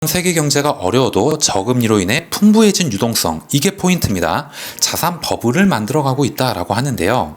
세계 경제가 어려워도 저금리로 인해 풍부해진 유동성, 이게 포인트입니다. 자산 버블을 만들어가고 있다라고 하는데요.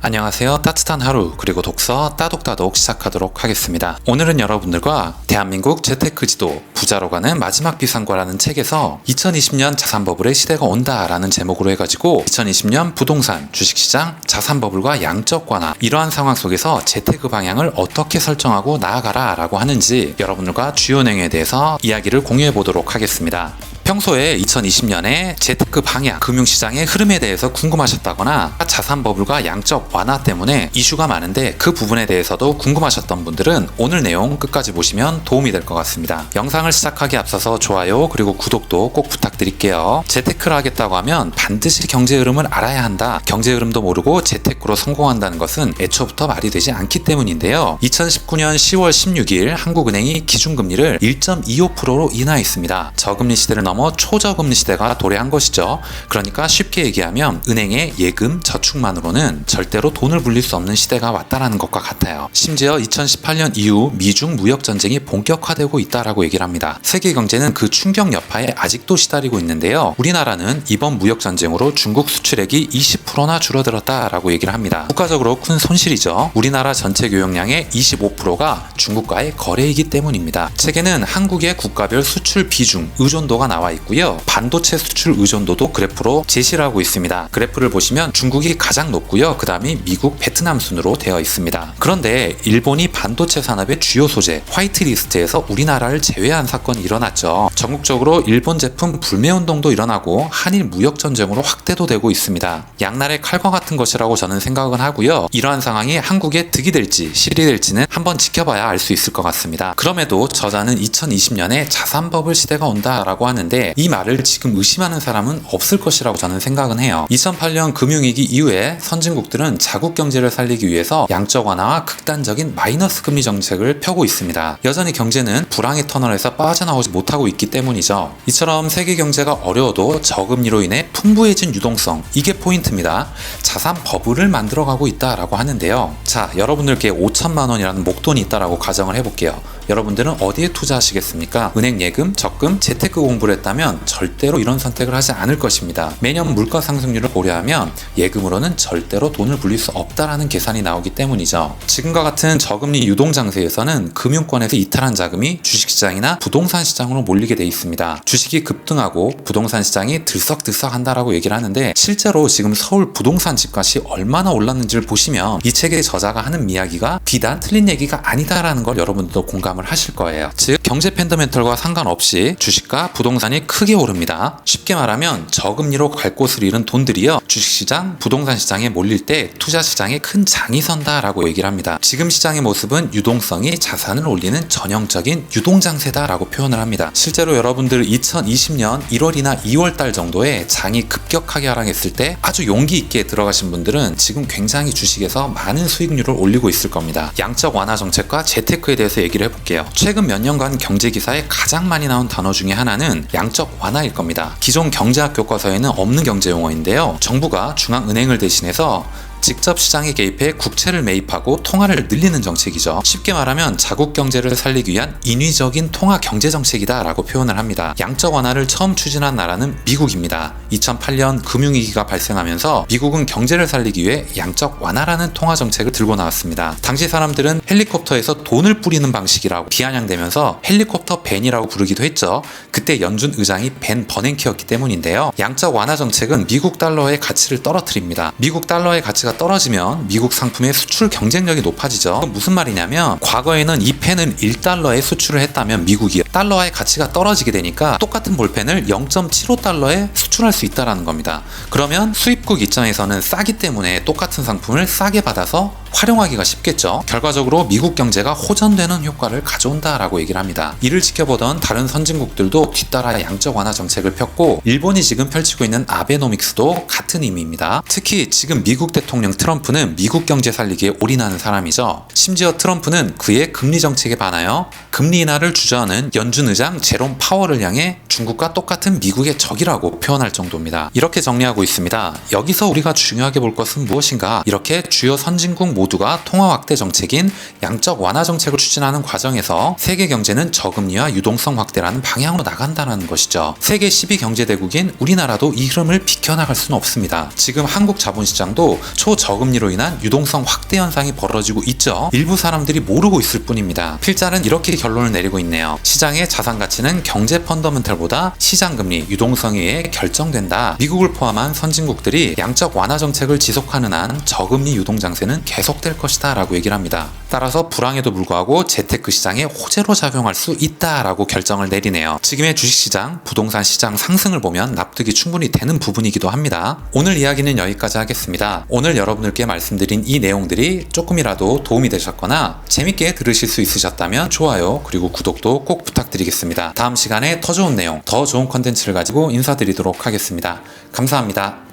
안녕하세요. 따뜻한 하루 그리고 독서 따독따독 시작하도록 하겠습니다. 오늘은 여러분들과 대한민국 재테크 지도 부자로 가는 마지막 비상과라는 책에서 2020년 자산버블의 시대가 온다라는 제목으로 해가지고 2020년 부동산, 주식시장, 자산버블과 양적 완화, 이러한 상황 속에서 재테크 방향을 어떻게 설정하고 나아가라 라고 하는지 여러분들과 주요 내용에 대해서 이야기를 공유해 보도록 하겠습니다. 평소에 2020년에 재테크 방향, 금융시장의 흐름에 대해서 궁금하셨다거나 자산버블과 양적 완화 때문에 이슈가 많은데 그 부분에 대해서도 궁금하셨던 분들은 오늘 내용 끝까지 보시면 도움이 될 것 같습니다. 영상을 시작하기 앞서서 좋아요 그리고 구독도 꼭 부탁드릴게요. 재테크를 하겠다고 하면 반드시 경제 흐름을 알아야 한다. 경제 흐름도 모르고 재테크로 성공한다는 것은 애초부터 말이 되지 않기 때문인데요. 2019년 10월 16일 한국은행이 기준금리를 1.25%로 인하했습니다. 저금리 시대를 넘어 초저금리 시대가 도래한 것이죠. 그러니까 쉽게 얘기하면 은행의 예금, 저축만으로는 절대로 돈을 불릴 수 없는 시대가 왔다라는 것과 같아요. 심지어 2018년 이후 미중 무역 전쟁이 본격화되고 있다라고 얘기를 합니다. 세계 경제는 그 충격 여파에 아직도 시달리고 있는데요. 우리나라는 이번 무역 전쟁으로 중국 수출액이 20%나 줄어들었다라고 얘기를 합니다. 국가적으로 큰 손실이죠. 우리나라 전체 교역량의 25%가 중국과의 거래이기 때문입니다. 책에는 한국의 국가별 수출 비중, 의존도가 나와 있고요. 반도체 수출 의존도도 그래프로 제시를 하고 있습니다. 그래프를 보시면 중국이 가장 높고요. 그 다음이 미국, 베트남 순으로 되어 있습니다. 그런데 일본이 반도체 산업의 주요 소재 화이트리스트에서 우리나라를 제외한 사건이 일어났죠. 전국적으로 일본 제품 불매 운동도 일어나고 한일 무역 전쟁으로 확대도 되고 있습니다. 양날의 칼과 같은 것이라고 저는 생각은 하고요. 이러한 상황이 한국에 득이 될지 실이 될지는 한번 지켜봐야 알 수 있을 것 같습니다. 그럼에도 저자는 2020년에 자산버블 시대가 온다라고 하는데 이 말을 지금 의심하는 사람은 없을 것이라고 저는 생각은 해요. 2008년 금융위기 이후에 선진국들은 자국 경제를 살리기 위해서 양적 완화와 극단적인 마이너스 금리 정책을 펴고 있습니다. 여전히 경제는 불황의 터널에서 빠져나오지 못하고 있기 때문이죠. 이처럼 세계 경제가 어려워도 저금리로 인해 풍부해진 유동성, 이게 포인트입니다. 자산 버블을 만들어가고 있다라고 하는데요. 자, 여러분들께 5천만 원이라는 목돈이 있다라고 가정을 해볼게요. 여러분들은 어디에 투자하시겠습니까? 은행 예금, 적금, 재테크 공부를 했다면 절대로 이런 선택을 하지 않을 것입니다. 매년 물가 상승률을 고려하면 예금으로는 절대로 돈을 불릴 수 없다라는 계산이 나오기 때문이죠. 지금과 같은 저금리 유동 장세에서는 금융권에서 이탈한 자금이 주식시장이나 부동산 시장으로 몰리게 돼 있습니다. 주식이 급등하고 부동산 시장이 들썩들썩한다라고 얘기를 하는데 실제로 지금 서울 부동산 집값이 얼마나 올랐는지를 보시면 이 책의 저자가 하는 이야기가 비단 틀린 얘기가 아니다라는 걸 여러분들도 공감을 하실 거예요. 즉 경제 팬더멘털과 상관없이 주식과 부동산이 크게 오릅니다. 쉽게 말하면 저금리로 갈 곳을 잃은 돈들이요, 주식시장, 부동산 시장에 몰릴 때 투자시장에 큰 장이 선다라고 얘기를 합니다. 지금 시장의 모습은 유동성이 자산을 올리는 전형적인 유동장세다라고 표현을 합니다. 실제로 여러분들 2020년 1월이나 2월달 정도에 장이 급격하게 하락했을 때 아주 용기 있게 들어가신 분들은 지금 굉장히 주식에서 많은 수익률을 올리고 있을 겁니다. 양적 완화 정책과 재테크에 대해서 얘기를 해볼게요. 최근 몇 년간 경제기사에 가장 많이 나온 단어 중에 하나는 양적 완화일 겁니다. 기존 경제학 교과서에는 없는 경제 용어인데요. 정부가 중앙은행을 대신해서 직접 시장에 개입해 국채를 매입하고 통화를 늘리는 정책이죠. 쉽게 말하면 자국 경제를 살리기 위한 인위적인 통화 경제 정책이다 라고 표현을 합니다. 양적 완화를 처음 추진한 나라는 미국입니다. 2008년 금융위기가 발생하면서 미국은 경제를 살리기 위해 양적 완화라는 통화 정책을 들고 나왔습니다. 당시 사람들은 헬리콥터에서 돈을 뿌리는 방식이라고 비아냥대면서 헬리콥터 벤이라고 부르기도 했죠. 그때 연준 의장이 벤 버냉키였기 때문인데요. 양적 완화 정책은 미국 달러의 가치를 떨어뜨립니다. 미국 달러의 가치가 떨어지면 미국 상품의 수출 경쟁력이 높아지죠. 무슨 말이냐면 과거에는 이 펜은 1달러에 수출을 했다면 미국이 달러의 가치가 떨어지게 되니까 똑같은 볼펜을 0.75달러에 수출할 수 있다는 겁니다. 그러면 수입국 입장에서는 싸기 때문에 똑같은 상품을 싸게 받아서 활용하기가 쉽겠죠. 결과적으로 미국 경제가 호전되는 효과를 가져온다라고 얘기를 합니다. 이를 지켜보던 다른 선진국들도 뒤따라 양적 완화 정책을 폈고 일본이 지금 펼치고 있는 아베노믹스도 같은 의미입니다. 특히 지금 미국 대통령 트럼프는 미국 경제 살리기에 올인하는 사람이죠. 심지어 트럼프는 그의 금리 정책에 반하여 금리 인하를 주저하는 연준 의장 제롬 파월을 향해 중국과 똑같은 미국의 적이라고 표현할 정도입니다. 이렇게 정리하고 있습니다. 여기서 우리가 중요하게 볼 것은 무엇인가? 이렇게 주요 선진국 모두가 통화 확대 정책인 양적 완화 정책을 추진하는 과정에서 세계 경제는 저금리와 유동성 확대라는 방향으로 나간다는 것이죠. 세계 12 경제대국인 우리나라도 이 흐름을 비켜나갈 수는 없습니다. 지금 한국 자본시장도 초저금리로 인한 유동성 확대 현상이 벌어지고 있죠. 일부 사람들이 모르고 있을 뿐입니다. 필자는 이렇게 결론을 내리고 있네요. 시장의 자산 가치는 경제 펀더멘털보다 시장금리, 유동성에 의해 결정된다. 미국을 포함한 선진국들이 양적 완화 정책을 지속하는 한 저금리 유동 장세는 계속될 것이다 라고 얘기를 합니다. 따라서 불황에도 불구하고 재테크 시장에 호재로 작용할 수 있다라고 결정을 내리네요. 지금의 주식시장, 부동산 시장 상승을 보면 납득이 충분히 되는 부분이기도 합니다. 오늘 이야기는 여기까지 하겠습니다. 오늘 여러분들께 말씀드린 이 내용들이 조금이라도 도움이 되셨거나 재밌게 들으실 수 있으셨다면 좋아요 그리고 구독도 꼭 부탁드리겠습니다. 다음 시간에 더 좋은 내용, 더 좋은 컨텐츠를 가지고 인사드리도록 하겠습니다. 감사합니다.